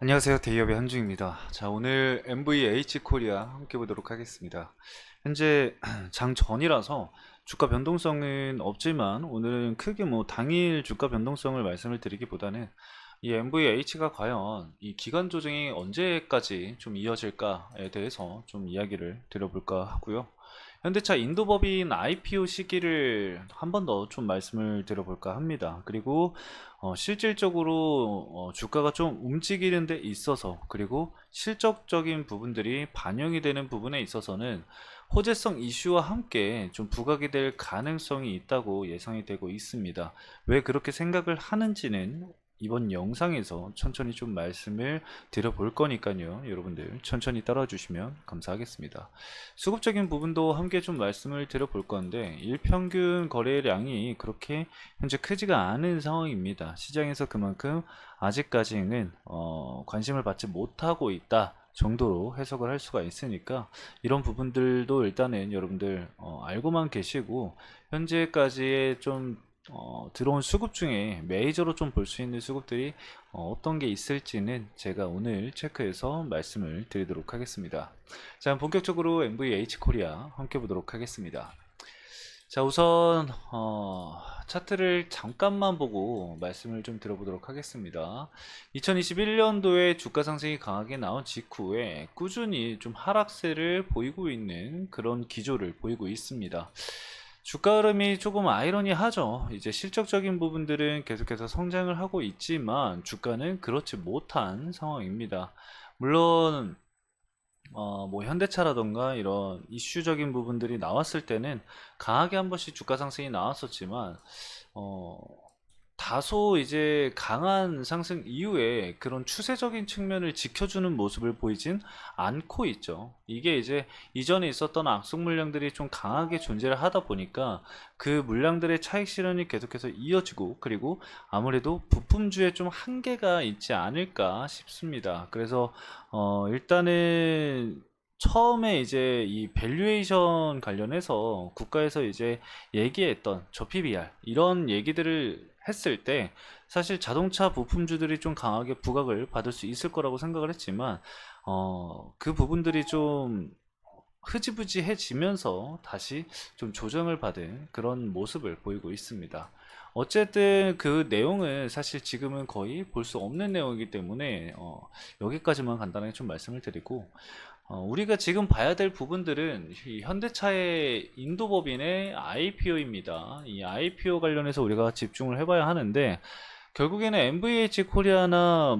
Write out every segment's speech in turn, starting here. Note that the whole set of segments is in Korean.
안녕하세요. 대기업의 한중입니다. 자, 오늘 MVH 코리아 함께 보도록 하겠습니다. 현재 장 전이라서 주가 변동성은 없지만 오늘은 크게 당일 주가 변동성을 말씀을 드리기보다는 이 MVH가 과연 이 기간 조정이 언제까지 좀 이어질까에 대해서 좀 이야기를 드려볼까 하고요. 현대차 인도법인 IPO 시기를 한 번 더 좀 말씀을 드려볼까 합니다. 그리고 실질적으로 주가가 좀 움직이는 데 있어서, 그리고 실적적인 부분들이 반영이 되는 부분에 있어서는 호재성 이슈와 함께 좀 부각이 될 가능성이 있다고 예상이 되고 있습니다. 왜 그렇게 생각을 하는지는 이번 영상에서 천천히 좀 말씀을 드려볼 거니까요. 여러분들 천천히 따라와 주시면 감사하겠습니다. 수급적인 부분도 함께 좀 말씀을 드려볼 건데, 일평균 거래량이 그렇게 현재 크지가 않은 상황입니다. 시장에서 그만큼 아직까지는 관심을 받지 못하고 있다 정도로 해석을 할 수가 있으니까, 이런 부분들도 일단은 여러분들 알고만 계시고, 현재까지의 좀 들어온 수급 중에 메이저로 좀 볼 수 있는 수급들이 어떤 게 있을지는 제가 오늘 체크해서 말씀을 드리도록 하겠습니다. 자, 본격적으로 MVH 코리아 함께 보도록 하겠습니다. 자, 우선 차트를 잠깐만 보고 말씀을 좀 들어보도록 하겠습니다. 2021년도에 주가 상승이 강하게 나온 직후에 꾸준히 좀 하락세를 보이고 있는 그런 기조를 보이고 있습니다. 주가 흐름이 조금 아이러니하죠. 이제 실적적인 부분들은 계속해서 성장을 하고 있지만 주가는 그렇지 못한 상황입니다. 물론 현대차라던가 이런 이슈적인 부분들이 나왔을 때는 강하게 한 번씩 주가 상승이 나왔었지만, 어, 다소 이제 강한 상승 이후에 그런 추세적인 측면을 지켜주는 모습을 보이진 않고 있죠. 이게 이제 이전에 있었던 악성 물량들이 좀 강하게 존재를 하다 보니까 그 물량들의 차익 실현이 계속해서 이어지고, 그리고 아무래도 부품주에 좀 한계가 있지 않을까 싶습니다. 그래서 일단은 처음에 이제 이 밸류에이션 관련해서 국가에서 이제 얘기했던 저 PBR 이런 얘기들을 했을 때, 사실 자동차 부품주들이 좀 강하게 부각을 받을 수 있을 거라고 생각을 했지만, 그 부분들이 좀 흐지부지해지면서 다시 좀 조정을 받은 그런 모습을 보이고 있습니다. 어쨌든 그 내용은 사실 지금은 거의 볼 수 없는 내용이기 때문에 여기까지만 간단하게 좀 말씀을 드리고, 우리가 지금 봐야 될 부분들은 이 현대차의 인도법인의 IPO입니다. 이 IPO 관련해서 우리가 집중을 해봐야 하는데, 결국에는 MVH 코리아나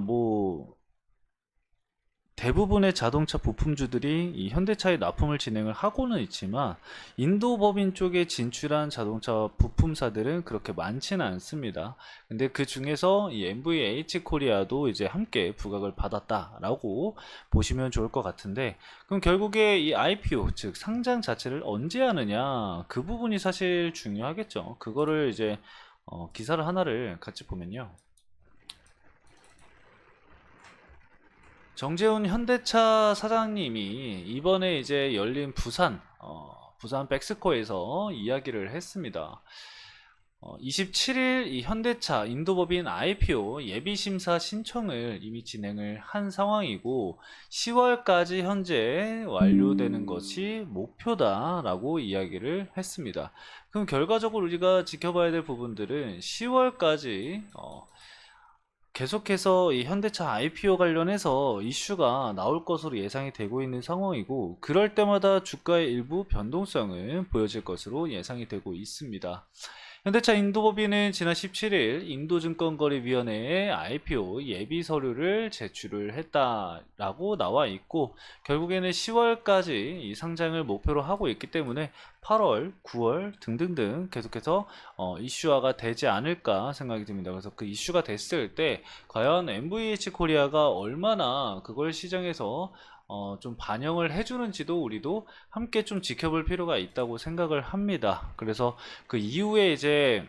대부분의 자동차 부품주들이 이 현대차에 납품을 진행을 하고는 있지만, 인도법인 쪽에 진출한 자동차 부품사들은 그렇게 많지는 않습니다. 근데 그 중에서 이 MVH 코리아도 이제 함께 부각을 받았다라고 보시면 좋을 것 같은데, 그럼 결국에 이 IPO, 즉 상장 자체를 언제 하느냐, 그 부분이 사실 중요하겠죠. 그거를 이제 기사를 하나를 같이 보면요. 정재훈 현대차 사장님이 이번에 이제 열린 부산 백스코에서 이야기를 했습니다. 27일 이 현대차 인도법인 IPO 예비심사 신청을 이미 진행을 한 상황이고, 10월까지 현재 완료되는 것이 목표다라고 이야기를 했습니다. 그럼 결과적으로 우리가 지켜봐야 될 부분들은 10월까지 계속해서 이 현대차 IPO 관련해서 이슈가 나올 것으로 예상이 되고 있는 상황이고, 그럴 때마다 주가의 일부 변동성을 보여질 것으로 예상이 되고 있습니다. 현대차 인도법인은 지난 17일 인도증권거래위원회에 IPO 예비 서류를 제출을 했다라고 나와 있고, 결국에는 10월까지 이 상장을 목표로 하고 있기 때문에 8월, 9월 등등등 계속해서 이슈화가 되지 않을까 생각이 듭니다. 그래서 그 이슈가 됐을 때 과연 MVH 코리아가 얼마나 그걸 시장에서 좀 반영을 해주는지도 우리도 함께 좀 지켜볼 필요가 있다고 생각을 합니다. 그래서 그 이후에 이제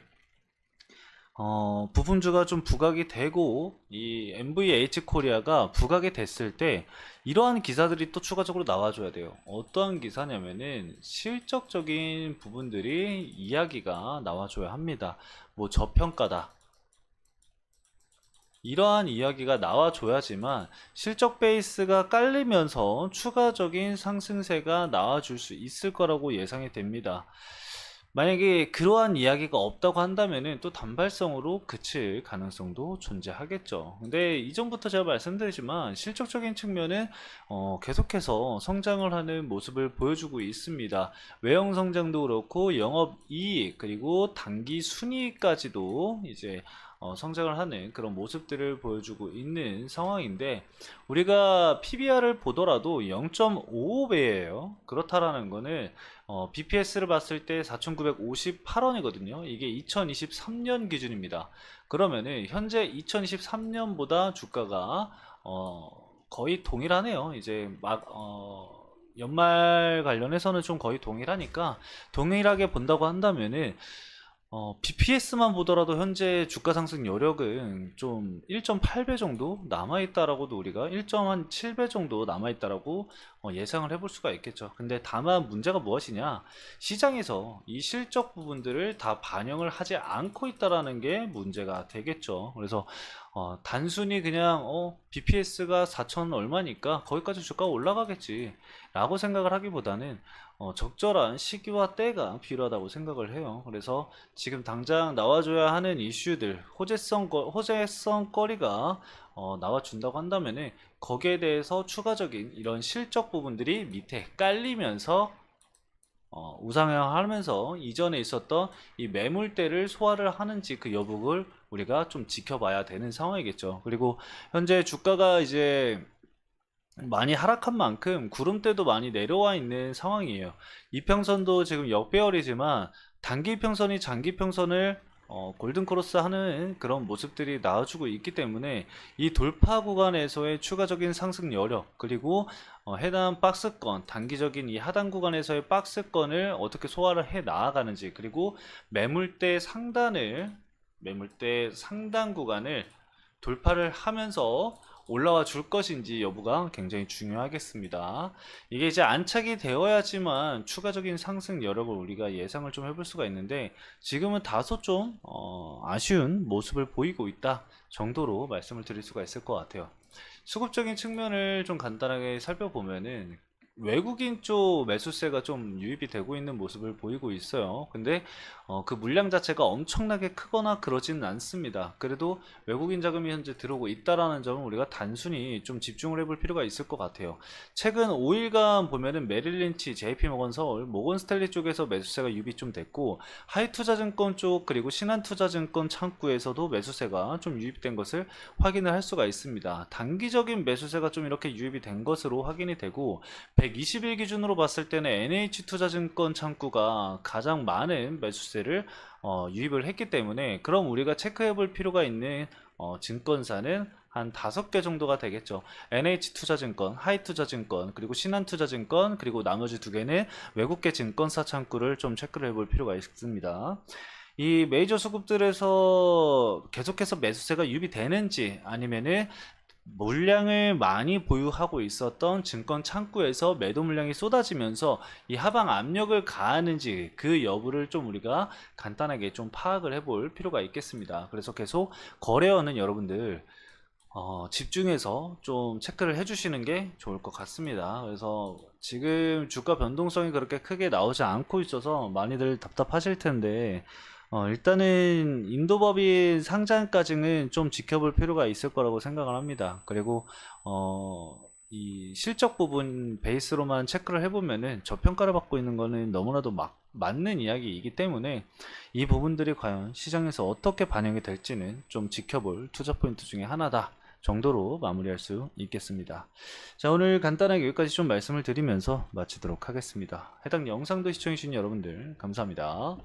부품주가 좀 부각이 되고 이 MVH 코리아가 부각이 됐을 때 이러한 기사들이 또 추가적으로 나와줘야 돼요. 어떠한 기사냐면은 실적적인 부분들이 이야기가 나와줘야 합니다. 뭐 저평가다, 이러한 이야기가 나와줘야지만 실적 베이스가 깔리면서 추가적인 상승세가 나와줄 수 있을 거라고 예상이 됩니다. 만약에 그러한 이야기가 없다고 한다면은 또 단발성으로 그칠 가능성도 존재하겠죠. 근데 이전부터 제가 말씀드리지만 실적적인 측면은 계속해서 성장을 하는 모습을 보여주고 있습니다. 외형 성장도 그렇고 영업이익 그리고 단기 순이익까지도 이제 성장을 하는 그런 모습들을 보여주고 있는 상황인데, 우리가 PBR을 보더라도 0.55배예요. 그렇다라는 거는 BPS를 봤을 때 4,958원이거든요. 이게 2023년 기준입니다. 그러면은 현재 2023년보다 주가가 거의 동일하네요. 이제 막 연말 관련해서는 좀 거의 동일하니까, 동일하게 본다고 한다면은 BPS만 보더라도 현재 주가 상승 여력은 좀 1.8배 정도 남아있다라고도, 우리가 1.7배 정도 남아있다라고 예상을 해볼 수가 있겠죠. 근데 다만 문제가 무엇이냐, 시장에서 이 실적 부분들을 다 반영을 하지 않고 있다라는 게 문제가 되겠죠. 그래서 단순히 그냥 BPS가 4천 얼마니까 거기까지 주가가 올라가겠지 라고 생각을 하기보다는 적절한 시기와 때가 필요하다고 생각을 해요. 그래서 지금 당장 나와줘야 하는 이슈들, 호재성 거리가 나와준다고 한다면은 거기에 대해서 추가적인 이런 실적 부분들이 밑에 깔리면서 우상향하면서 이전에 있었던 이 매물대를 소화를 하는지 그 여부를 우리가 좀 지켜봐야 되는 상황이겠죠. 그리고 현재 주가가 이제 많이 하락한 만큼 구름대도 많이 내려와 있는 상황이에요. 이평선도 지금 역배열이지만 단기 이평선이 장기 이평선을 골든 크로스 하는 그런 모습들이 나와주고 있기 때문에 이 돌파 구간에서의 추가적인 상승 여력, 그리고 해당 박스권, 단기적인 이 하단 구간에서의 박스권을 어떻게 소화를 해 나아가는지, 그리고 매물대 상단 구간을 돌파를 하면서 올라와 줄 것인지 여부가 굉장히 중요하겠습니다. 이게 이제 안착이 되어야지만 추가적인 상승 여력을 우리가 예상을 좀 해볼 수가 있는데, 지금은 다소 좀 아쉬운 모습을 보이고 있다 정도로 말씀을 드릴 수가 있을 것 같아요. 수급적인 측면을 좀 간단하게 살펴보면은 외국인 쪽 매수세가 좀 유입이 되고 있는 모습을 보이고 있어요. 근데 그 물량 자체가 엄청나게 크거나 그러지는 않습니다. 그래도 외국인 자금이 현재 들어오고 있다라는 점은 우리가 단순히 좀 집중을 해볼 필요가 있을 것 같아요. 최근 5일간 보면은 메릴린치, JP모건 서울, 모건스탠리 쪽에서 매수세가 유입이 좀 됐고, 하이투자증권 쪽 그리고 신한투자증권 창구에서도 매수세가 좀 유입된 것을 확인을 할 수가 있습니다. 단기적인 매수세가 좀 이렇게 유입이 된 것으로 확인이 되고, 120일 기준으로 봤을 때는 NH투자증권 창구가 가장 많은 매수세를 유입을 했기 때문에, 그럼 우리가 체크해 볼 필요가 있는 증권사는 한 5개 정도가 되겠죠. NH투자증권, 하이투자증권, 그리고 신한투자증권, 그리고 나머지 2개는 외국계 증권사 창구를 좀 체크를 해볼 필요가 있습니다. 이 메이저 수급들에서 계속해서 매수세가 유입이 되는지, 아니면은 물량을 많이 보유하고 있었던 증권 창구에서 매도 물량이 쏟아지면서 이 하방 압력을 가하는지, 그 여부를 좀 우리가 간단하게 좀 파악을 해볼 필요가 있겠습니다. 그래서 계속 거래원은 여러분들 집중해서 좀 체크를 해주시는 게 좋을 것 같습니다. 그래서 지금 주가 변동성이 그렇게 크게 나오지 않고 있어서 많이들 답답하실 텐데, 일단은 인도법인 상장까지는 좀 지켜볼 필요가 있을 거라고 생각을 합니다. 그리고 이 실적 부분 베이스로만 체크를 해보면은 저평가를 받고 있는 거는 너무나도 맞는 이야기이기 때문에, 이 부분들이 과연 시장에서 어떻게 반영이 될지는 좀 지켜볼 투자 포인트 중에 하나다 정도로 마무리할 수 있겠습니다. 자, 오늘 간단하게 여기까지 좀 말씀을 드리면서 마치도록 하겠습니다. 해당 영상도 시청해주신 여러분들 감사합니다.